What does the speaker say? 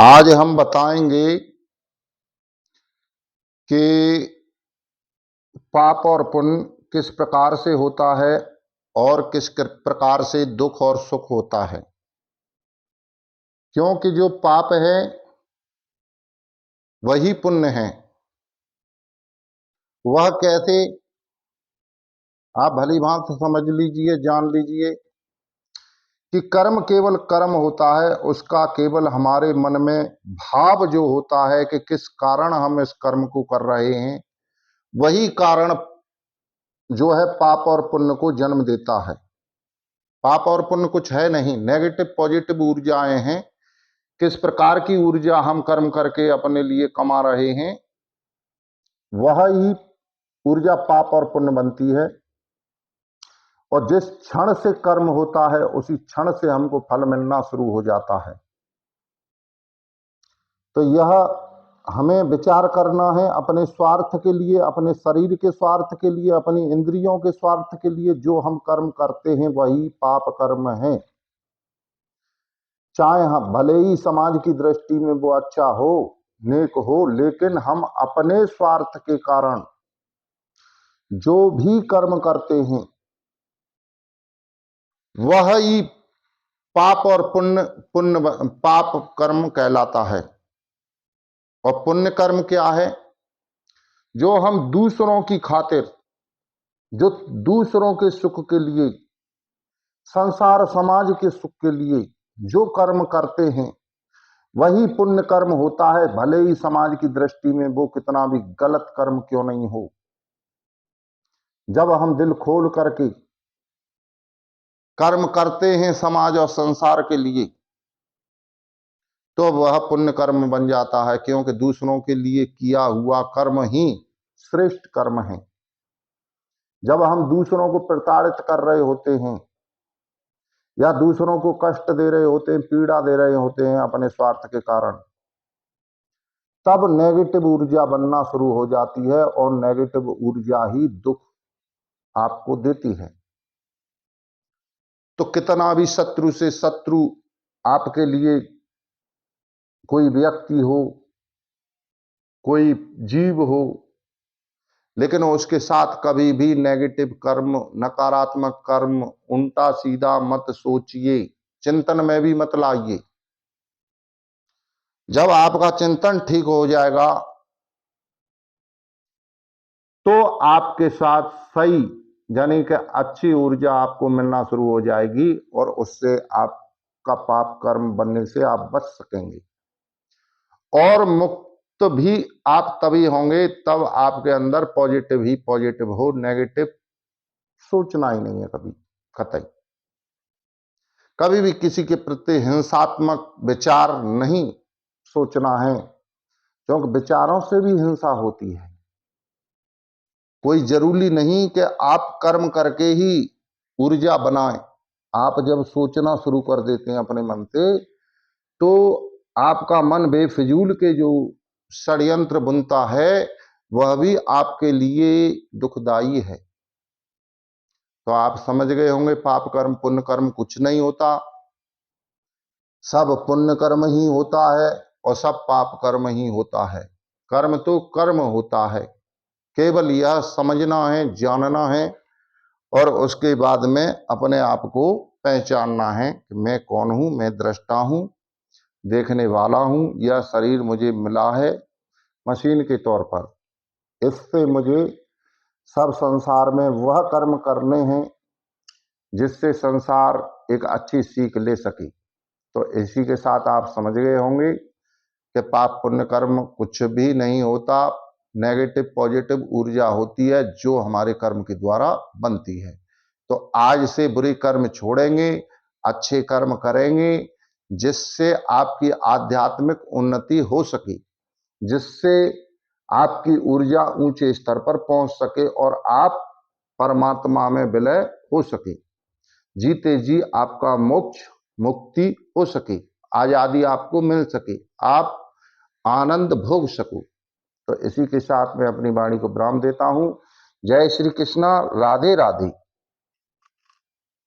आज हम बताएंगे कि पाप और पुण्य किस प्रकार से होता है और किस प्रकार से दुख और सुख होता है। क्योंकि जो पाप है वही पुण्य है। वह कैसे, आप भली भांति समझ लीजिए, जान लीजिए कि कर्म केवल कर्म होता है। उसका केवल हमारे मन में भाव जो होता है कि किस कारण हम इस कर्म को कर रहे हैं, वही कारण जो है पाप और पुण्य को जन्म देता है। पाप और पुण्य कुछ है नहीं, नेगेटिव पॉजिटिव ऊर्जाएं हैं। किस प्रकार की ऊर्जा हम कर्म करके अपने लिए कमा रहे हैं, वह ही ऊर्जा पाप और पुण्य बनती है। और जिस क्षण से कर्म होता है उसी क्षण से हमको फल मिलना शुरू हो जाता है। तो यह हमें विचार करना है अपने स्वार्थ के लिए, अपने शरीर के स्वार्थ के लिए, अपनी इंद्रियों के स्वार्थ के लिए। जो हम कर्म करते हैं वही पाप कर्म है। चाहे हम भले ही समाज की दृष्टि में वो अच्छा हो, नेक हो, लेकिन हम अपने स्वार्थ के कारण जो भी कर्म करते हैं वह ही पाप और पुण्य पुण्य पाप कर्म कहलाता है। और पुण्य कर्म क्या है? जो हम दूसरों की खातिर, जो दूसरों के सुख के लिए, संसार समाज के सुख के लिए जो कर्म करते हैं वही पुण्य कर्म होता है। भले ही समाज की दृष्टि में वो कितना भी गलत कर्म क्यों नहीं हो। जब हम दिल खोल करके कर्म करते हैं समाज और संसार के लिए, तो वह पुण्य कर्म बन जाता है। क्योंकि दूसरों के लिए किया हुआ कर्म ही श्रेष्ठ कर्म है। जब हम दूसरों को प्रताड़ित कर रहे होते हैं या दूसरों को कष्ट दे रहे होते हैं, पीड़ा दे रहे होते हैं अपने स्वार्थ के कारण, तब नेगेटिव ऊर्जा बनना शुरू हो जाती है। और नेगेटिव ऊर्जा ही दुख आपको देती है। तो कितना भी शत्रु से शत्रु आपके लिए कोई व्यक्ति हो, कोई जीव हो, लेकिन उसके साथ कभी भी नेगेटिव कर्म, नकारात्मक कर्म, उल्टा सीधा मत सोचिए, चिंतन में भी मत लाइए। जब आपका चिंतन ठीक हो जाएगा तो आपके साथ सही, यानी कि अच्छी ऊर्जा आपको मिलना शुरू हो जाएगी और उससे आपका पाप कर्म बनने से आप बच सकेंगे। और मुक्त भी आप तभी होंगे तब आपके अंदर पॉजिटिव ही पॉजिटिव हो। नेगेटिव सोचना ही नहीं है कभी, कतई। कभी भी किसी के प्रति हिंसात्मक विचार नहीं सोचना है, क्योंकि विचारों से भी हिंसा होती है। कोई जरूरी नहीं कि आप कर्म करके ही ऊर्जा बनाएं। आप जब सोचना शुरू कर देते हैं अपने मन से, तो आपका मन बेफिजूल के जो षड्यंत्र बुनता है वह भी आपके लिए दुखदाई है। तो आप समझ गए होंगे, पाप कर्म पुण्य कर्म कुछ नहीं होता। सब पुण्य कर्म ही होता है और सब पाप कर्म ही होता है। कर्म तो कर्म होता है, केवल यह समझना है, जानना है और उसके बाद में अपने आप को पहचानना है कि मैं कौन हूं। मैं दृष्टा हूं, देखने वाला हूं। यह शरीर मुझे मिला है मशीन के तौर पर। इससे मुझे सब संसार में वह कर्म करने हैं जिससे संसार एक अच्छी सीख ले सके। तो इसी के साथ आप समझ गए होंगे कि पाप पुण्य कर्म कुछ भी नहीं होता। नेगेटिव पॉजिटिव ऊर्जा होती है जो हमारे कर्म के द्वारा बनती है। तो आज से बुरे कर्म छोड़ेंगे, अच्छे कर्म करेंगे, जिससे आपकी आध्यात्मिक उन्नति हो सके, जिससे आपकी ऊर्जा ऊंचे स्तर पर पहुंच सके और आप परमात्मा में विलय हो सके। जीते जी आपका मोक्ष मुक्ति हो सके, आजादी आपको मिल सके, आप आनंद भोग सको। तो इसी के साथ मैं अपनी वाणी को विराम देता हूं। जय श्री कृष्णा, राधे राधे।